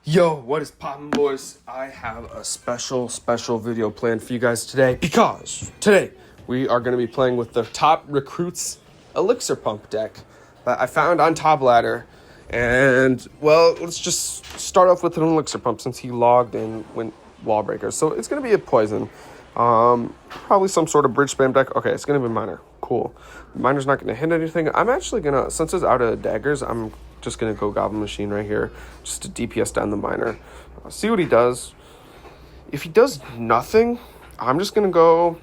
Yo, what is poppin', boys? I have a special video planned for you guys today because today we are going to be playing with the top recruits elixir pump deck that I found on Top Ladder. And, well, let's just start off with an elixir pump since he logged and went wall breakers. So it's going to be a poison. Probably some sort of bridge spam deck. Okay, it's going to be miner. Cool. Miner's not going to hit anything. I'm actually going to, since it's out of daggers, I'm just going to go Goblin Machine right here just to DPS down the miner. See what he does. If he does nothing, I'm just going to go,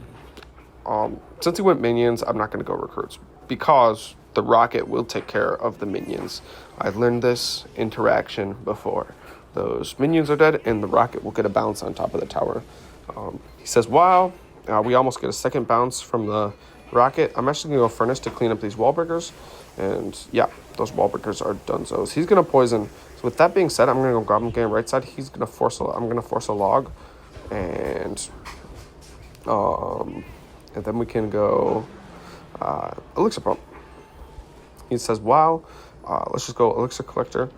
since he went minions, I'm not going to go recruits because the rocket will take care of the minions. I've learned this interaction before. Those minions are dead and the rocket will get a bounce on top of the tower. He says, wow, we almost get a second bounce from the rocket. I'm actually going to go Furnace to clean up these wall breakers. And yeah, those wall breakers are dunzos. He's going to poison. So with that being said, I'm going to go Goblin Gang right side. He's going to force I'm going to force a log. And then we can go Elixir Pump. He says, wow, let's just go Elixir Collector.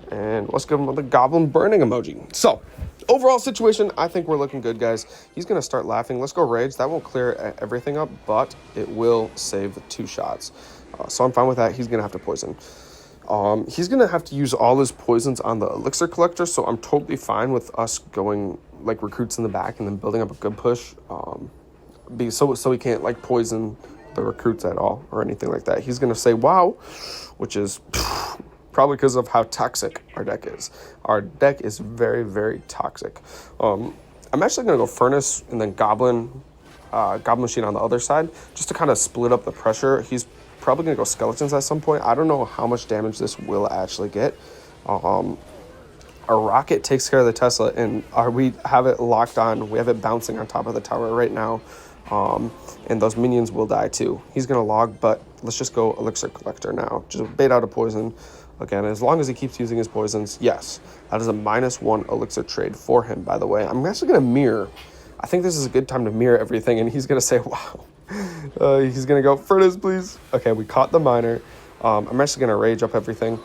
And let's give him the Goblin Burning emoji. So, overall situation, I think we're looking good, guys. He's going to start laughing. Let's go Rage. That won't clear everything up, but it will save the 2 shots. So I'm fine with that. He's going to have to poison. He's going to have to use all his poisons on the Elixir Collector, so I'm totally fine with us going, like, recruits in the back and then building up a good push. So he can't, like, poison the recruits at all or anything like that. He's going to say, wow, which is probably because of how toxic our deck is. Our deck is very, very toxic. I'm actually going to go Furnace and then Goblin Machine on the other side just to kind of split up the pressure. He's probably going to go Skeletons at some point. I don't know how much damage this will actually get. Our rocket takes care of the Tesla, and we have it locked on. We have it bouncing on top of the tower right now. And those minions will die too. He's going to log, but let's just go Elixir Collector now. Just bait out a poison. Again, as long as he keeps using his poisons, yes. That is a -1 elixir trade for him, by the way. I'm actually going to mirror. I think this is a good time to mirror everything, and he's going to say, wow. He's going to go, Furnace, please. Okay, we caught the miner. I'm actually going to rage up everything,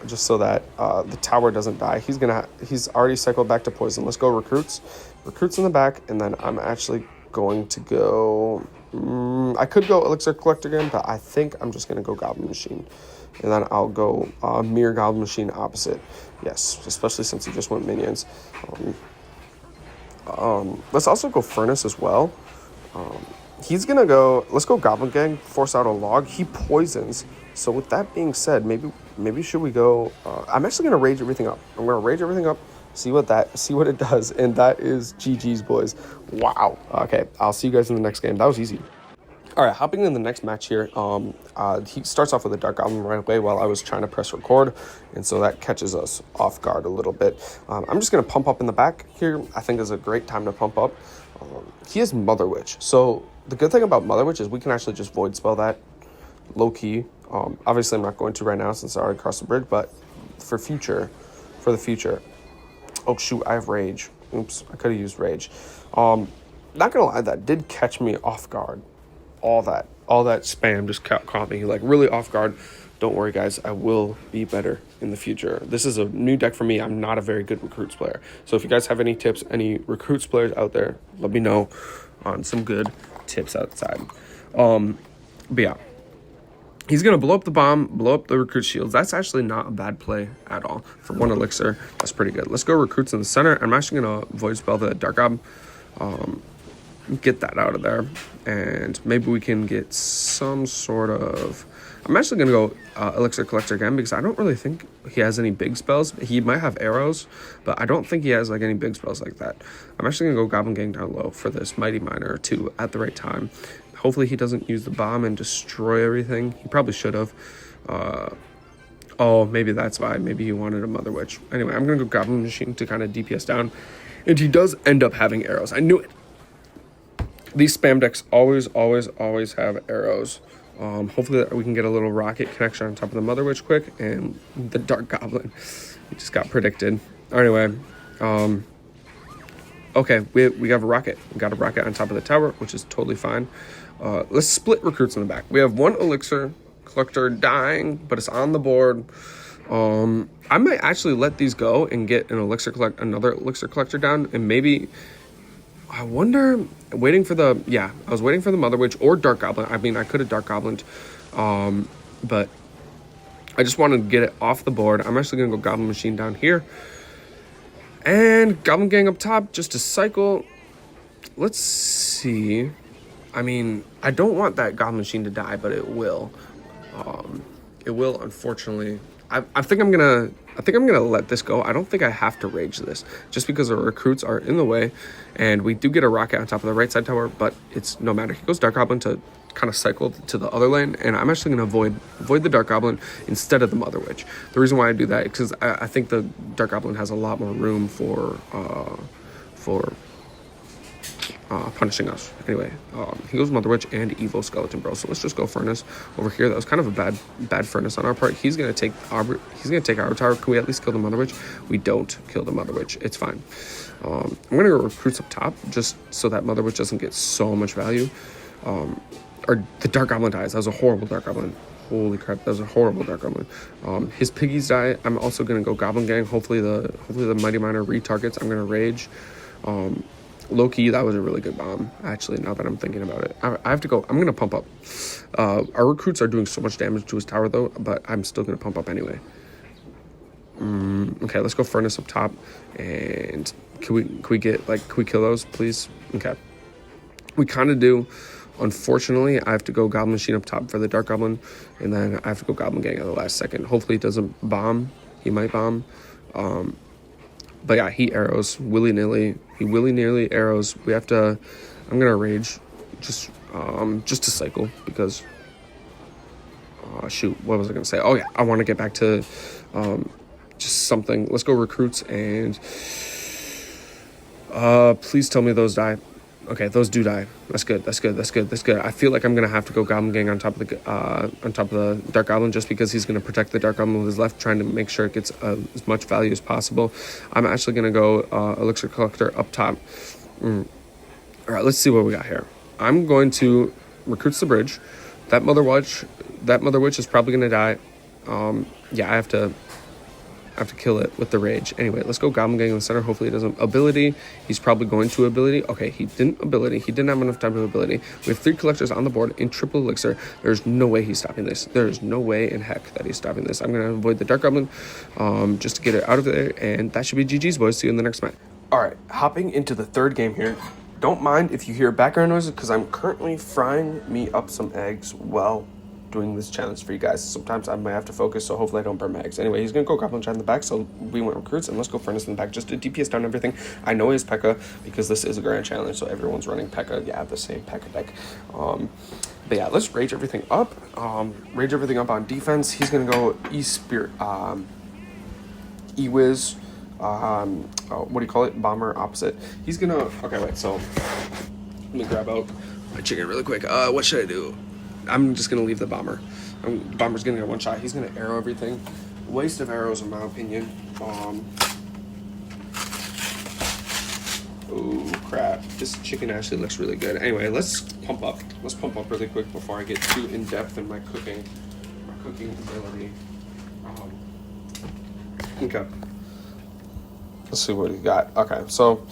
just so that the tower doesn't die. He's already cycled back to poison. Let's go recruits. Recruits in the back, and then I'm actually going to go... I could go Elixir Collector again, but I think I'm just going to go Goblin Machine. And then I'll go Mirror Goblin Machine opposite. Yes, especially since he just went minions. Let's also go Furnace as well. He's going to go... Let's go Goblin Gang, force out a log. He poisons. So with that being said, maybe should we go... I'm actually going to rage everything up. I'm going to rage everything up. See what it does, and that is GG's, boys. Wow. Okay, I'll see you guys in the next game. That was easy. All right, hopping in the next match here. He starts off with a Dark Goblin right away while I was trying to press record, and so that catches us off guard a little bit. I'm just going to pump up in the back here. I think is a great time to pump up. He has Mother Witch, so the good thing about Mother Witch is we can actually just void spell that low key. Obviously, I'm not going to right now since I already crossed the bridge, but for the future. Oh, shoot, I have Rage. Oops, I could have used Rage. Not going to lie, that did catch me off guard. All that spam just caught me, like, really off guard. Don't worry, guys. I will be better in the future. This is a new deck for me. I'm not a very good recruits player. So if you guys have any tips, any recruits players out there, let me know on some good tips outside. But yeah. He's going to blow up the bomb, blow up the recruit shields. That's actually not a bad play at all. For 1 elixir, that's pretty good. Let's go recruits in the center. I'm actually going to void spell the Dark Gob. Get that out of there. And maybe we can get some sort of... I'm actually going to go Elixir Collector again because I don't really think he has any big spells. He might have arrows, but I don't think he has like any big spells like that. I'm actually going to go Goblin Gang down low for this Mighty Miner or 2 at the right time. Hopefully he doesn't use the bomb and destroy everything. He probably should have. Oh, maybe that's why. Maybe he wanted a Mother Witch. Anyway, I'm going to go Goblin Machine to kind of DPS down. And he does end up having arrows. I knew it. These spam decks always have arrows. Hopefully we can get a little rocket connection on top of the Mother Witch quick. And the Dark Goblin. He just got predicted. Anyway, okay, we have a rocket. We got a rocket on top of the tower, which is totally fine. Let's split recruits in the back. We have 1 elixir collector dying, but it's on the board. I might actually let these go and get another elixir collector down, and maybe I wonder. I was waiting for the Mother Witch or Dark Goblin. I mean, I could have Dark Goblined, but I just wanted to get it off the board. I'm actually gonna go Goblin Machine down here, and Goblin Gang up top just to cycle. Let's see. I mean, I don't want that Goblin Machine to die, but it will. It will, unfortunately. I think I'm gonna let this go. I don't think I have to rage this, just because our recruits are in the way, and we do get a rocket on top of the right side tower. But it's no matter. He goes Dark Goblin to kind of cycle to the other lane, and I'm actually gonna avoid the Dark Goblin instead of the Mother Witch. The reason why I do that is because I think the Dark Goblin has a lot more room for punishing us. Anyway, he goes Mother Witch and Evo Skeleton Bro. So let's just go Furnace over here. That was kind of a bad Furnace on our part. He's gonna take our tower. Can we at least kill the Mother Witch? We don't kill the Mother Witch. It's fine. I'm gonna go recruits up top just so that Mother Witch doesn't get so much value. Or the Dark Goblin dies. That was a horrible Dark Goblin. Holy crap, that was a horrible Dark Goblin. His piggies die. I'm also gonna go Goblin Gang. Hopefully the Mighty Miner retargets. I'm gonna rage. Low-key, that was a really good bomb, actually, now that I'm thinking about it. I have to go. I'm going to pump up. Our recruits are doing so much damage to his tower, though, but I'm still going to pump up anyway. Okay, let's go Furnace up top. And can we kill those, please? Okay. We kind of do. Unfortunately, I have to go Goblin Machine up top for the Dark Goblin, and then I have to go Goblin Gang at the last second. Hopefully it doesn't bomb. He might bomb. But yeah, he arrows willy-nilly. He willy-nilly arrows. We have to... I'm going to rage just to cycle because... shoot, what was I going to say? Oh, yeah, I want to get back to just something. Let's go recruits and... please tell me those die. Okay, those do die. That's good. I feel like I'm gonna have to go Goblin Gang on top of the Dark Goblin just because he's gonna protect the Dark Goblin with his left, trying to make sure it gets as much value as possible. I'm actually gonna go Elixir Collector up top. All right, let's see what we got here. I'm going to recruits the bridge. That Mother Witch is probably gonna die. Yeah, I have to kill it with the rage. Anyway, let's go Goblin Gang in the center. Hopefully it doesn't ability. He's probably going to ability. Okay, he didn't ability. He didn't have enough time to ability. We have 3 collectors on the board in triple elixir. There's no way he's stopping this. There's no way in heck that he's stopping this. I'm going to avoid the Dark Goblin just to get it out of there, and that should be GG's, boys. See you in the next match. All right, hopping into the third game here. Don't mind if you hear background noises because I'm currently frying me up some eggs while doing this challenge for you guys. Sometimes I might have to focus, so hopefully I don't burn my eggs. Anyway, he's gonna go Goblin Giant in the back, so we went recruits, and let's go Furnace in the back just to DPS down everything. I know he has P.E.K.K.A. because this is a grand challenge, so everyone's running P.E.K.K.A. Yeah, the same P.E.K.K.A. deck. But yeah, let's rage everything up. Rage everything up on defense. He's gonna go E-Spirit, E-Wiz, what do you call it? Bomber opposite. He's gonna, okay, wait, so let me grab out my chicken really quick. What should I do? I'm just going to leave the bomber. Bomber's going to get one shot. He's going to arrow everything. Waste of arrows, in my opinion. Oh, crap. This chicken actually looks really good. Anyway, let's pump up. Let's pump up really quick before I get too in-depth in my cooking ability. Okay. Let's see what we got. Okay, so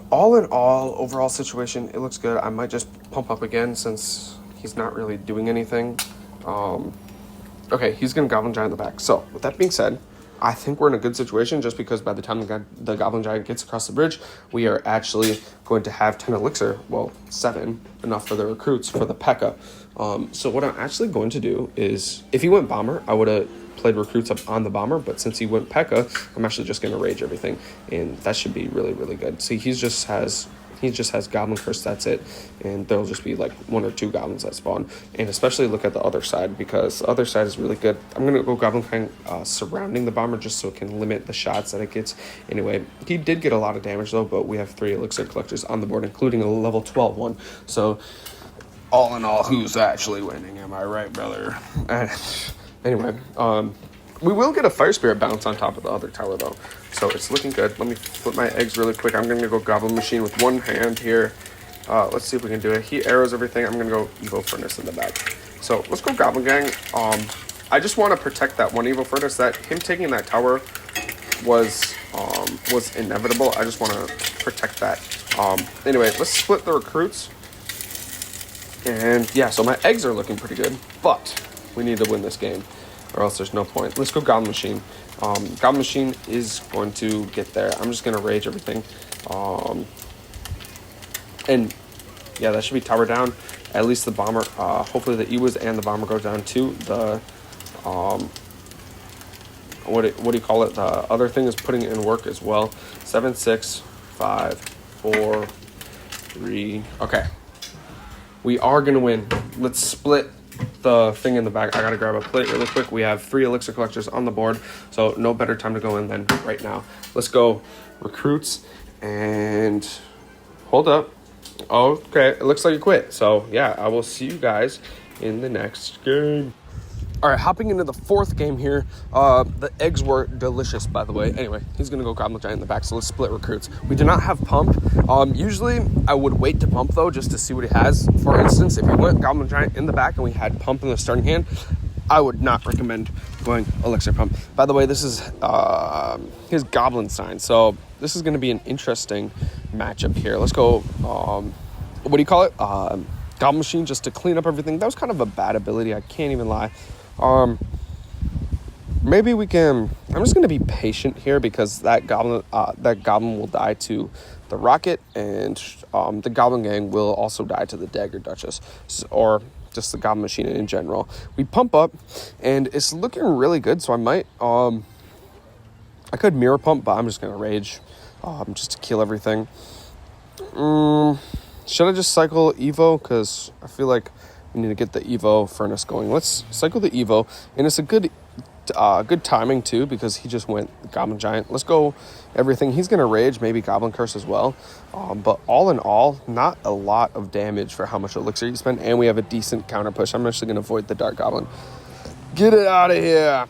all in all, overall situation, it looks good. I might just pump up again since he's not really doing anything. Okay, he's going to Goblin Giant in the back. So, with that being said, I think we're in a good situation just because by the time the Goblin Giant gets across the bridge, we are actually going to have 10 elixir. Well, 7, enough for the recruits for the P.E.K.K.A. So what I'm actually going to do is, if he went Bomber, I would have played recruits up on the Bomber, but since he went P.E.K.K.A., I'm actually just going to rage everything, and that should be really, really good. See, he just has Goblin Curse, that's it, and there'll just be like 1 or 2 goblins that spawn. And especially look at the other side, because the other side is really good. I'm gonna go Goblin King surrounding the bomber just so it can limit the shots that it gets. Anyway, he did get a lot of damage though, but we have 3 elixir collectors on the board, including a level 12 one. So all in all, who's actually winning? Am I right, brother? Anyway, we will get a Fire Spirit bounce on top of the other tower, though. So it's looking good. Let me flip my eggs really quick. I'm going to go Goblin Machine with one hand here. Let's see if we can do it. He arrows everything. I'm going to go Evo Furnace in the back. So let's go Goblin Gang. I just want to protect that one evil furnace. That him taking that tower was inevitable. I just want to protect that. Anyway, let's split the recruits. And yeah, so my eggs are looking pretty good, but we need to win this game, or else there's no point. Let's go Goblin Machine. Goblin Machine is going to get there. I'm just gonna rage everything. And yeah, that should be tower down. At least the bomber. Hopefully the Ewes and the bomber go down too. The what do you call it? The other thing is putting it in work as well. 7, 6, 5, 4, 3. Okay, we are gonna win. Let's split the thing in the back. I gotta grab a plate really quick. We have 3 elixir collectors on the board, so no better time to go in than right now. Let's go recruits and hold up. Okay, it looks like you quit. So yeah, I will see you guys in the next game. All right, hopping into the 4th game here. The eggs were delicious, by the way. Anyway, he's going to go Goblin Giant in the back, so let's split recruits. We do not have pump. Usually, I would wait to pump, though, just to see what he has. For instance, if we went Goblin Giant in the back and we had pump in the starting hand, I would not recommend going elixir pump. By the way, this is his Goblin sign, so this is going to be an interesting matchup here. Let's go, what do you call it? Goblin Machine, just to clean up everything. That was kind of a bad ability, I can't even lie. Maybe we can. I'm just gonna be patient here because that goblin will die to the rocket, and the Goblin Gang will also die to the Dagger Duchess, or just the Goblin Machine in general. We pump up, and it's looking really good. So I might. I could mirror pump, but I'm just gonna rage, just to kill everything. Should I just cycle Evo? Because I feel like we need to get the Evo furnace going. Let's cycle the Evo, and it's a good timing too because he just went Goblin Giant. Let's go everything. He's gonna rage, maybe Goblin Curse as well. But all in all, not a lot of damage for how much elixir you spend, and we have a decent counter push. I'm actually gonna avoid the Dark Goblin. Get it out of here.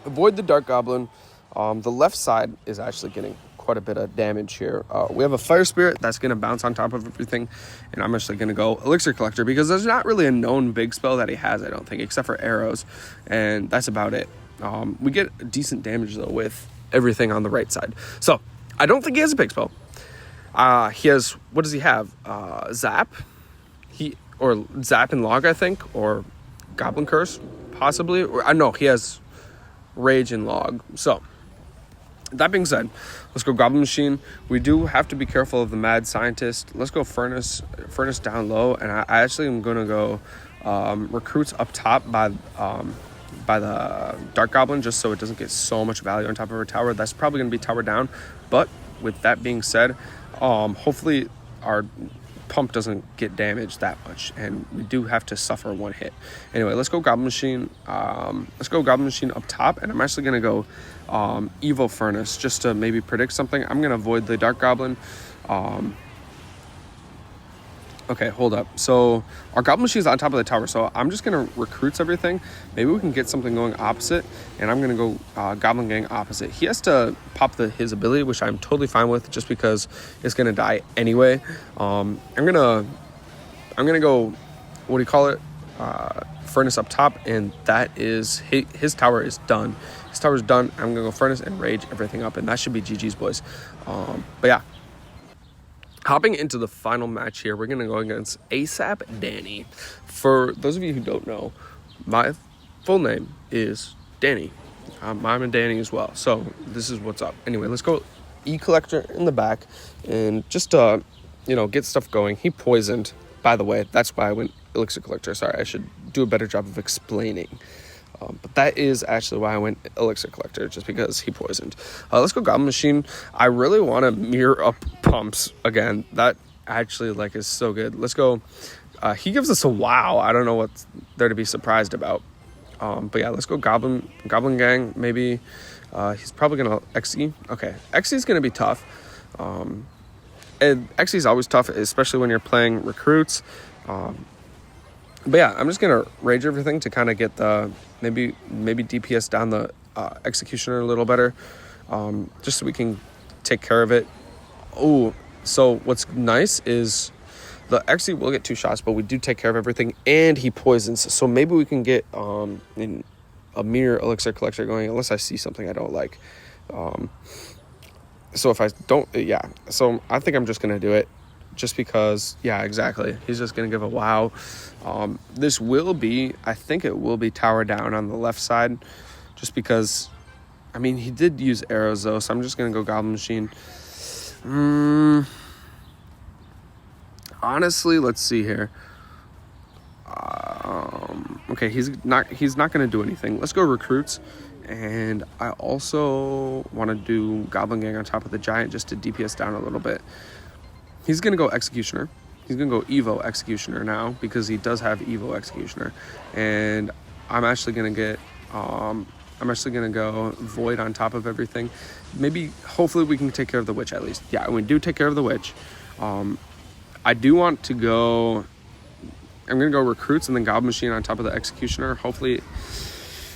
Avoid the Dark Goblin. The left side is actually getting quite a bit of damage here. We have a Fire Spirit that's going to bounce on top of everything, and I'm actually going to go Elixir Collector because there's not really a known big spell that he has, I don't think, except for arrows, and that's about it. We get decent damage, though, with everything on the right side. So, I don't think he has a big spell. He has, what does he have? Zap? Or Zap and Log, I think, or Goblin Curse, possibly. Or, no, he has Rage and Log. So, that being said, let's go Goblin Machine. We do have to be careful of the Mad Scientist. Let's go Furnace down low, and I actually am going to go Recruits up top by the Dark Goblin, just so it doesn't get so much value on top of our tower. That's probably going to be tower down, but with that being said, hopefully our pump doesn't get damaged that much, and we do have to suffer one hit. Anyway, let's go Goblin Machine. Let's go Goblin Machine up top, and I'm actually going to go Evo Furnace just to maybe predict something. I'm going to avoid the Dark Goblin. Okay, hold up. So our Goblin Machine is on top of the tower, so I'm just going to recruits everything. Maybe we can get something going opposite, and I'm going to go Goblin Gang opposite. He has to pop his ability, which I'm totally fine with, just because it's going to die anyway. I'm gonna go, what do you call it? Furnace up top, and that is his tower is done. His tower is done. I'm going to go Furnace and Rage everything up, and that should be GG's, boys. But yeah. Hopping into the final match here, we're going to go against ASAP Danny. For those of you who don't know, my full name is Danny. I'm a Danny as well, so this is what's up. Anyway, let's go E-Collector in the back and just, get stuff going. He poisoned, by the way. That's why I went Elixir Collector. Sorry, I should do a better job of explaining. But that is actually why I went Elixir Collector, just because he poisoned. Let's go Goblin Machine. I really want to mirror up pumps again. That actually is so good. Let's go. He gives us a wow. I don't know what there to be surprised about. But yeah, let's go Goblin Gang. Maybe he's probably gonna XE. Okay, XE is gonna be tough. And XE is always tough, especially when you're playing recruits. But yeah, I'm just gonna rage everything to kind of get the maybe DPS down the executioner a little better, just so we can take care of it. Oh, so what's nice is The XE will get 2 shots, but we do take care of everything, and he poisons. So maybe we can get in a mirror elixir collector going, unless I see something I don't like. So if I don't, yeah. So I think I'm just going to do it just because, yeah, exactly. He's just going to give a wow. This will be, I think it will be tower down on the left side just because, I mean, he did use arrows though, so I'm just going to go Goblin Machine. Honestly, let's see here. Okay, he's not going to do anything. Let's go Recruits. And I also want to do Goblin Gang on top of the Giant just to DPS down a little bit. He's going to go Executioner. He's going to go Evo Executioner now because he does have Evo Executioner. And I'm actually going to go Void on top of everything. Maybe, hopefully we can take care of the Witch at least. Yeah, we do take care of the Witch. I do want to go... I'm going to go Recruits and then Goblin Machine on top of the Executioner. Hopefully...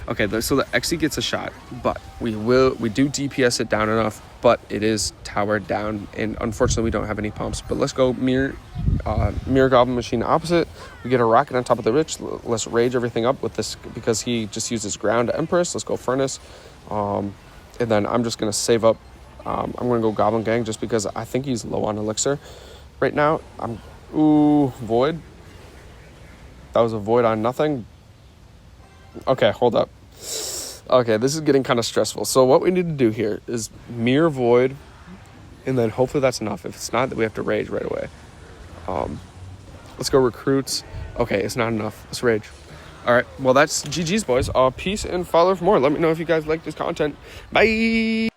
Okay, so the XE gets a shot, but we do DPS it down enough, but it is towered down, and unfortunately we don't have any pumps. But let's go Mirror Goblin Machine opposite. We get a Rocket on top of the Witch. Let's rage everything up with this because he just uses Ground Empress. Let's go Furnace. And then I'm just going to save up. I'm going to go Goblin Gang just because I think he's low on Elixir right now. Ooh, Void. That was a Void on nothing. Okay, hold up. Okay, this is getting kind of stressful. So what we need to do here is Mirror Void, and then hopefully that's enough. If it's not, then we have to Rage right away. Let's go Recruits. Okay, it's not enough. Let's Rage. All right, well, that's GG's, boys. Peace and follow for more. Let me know if you guys like this content. Bye!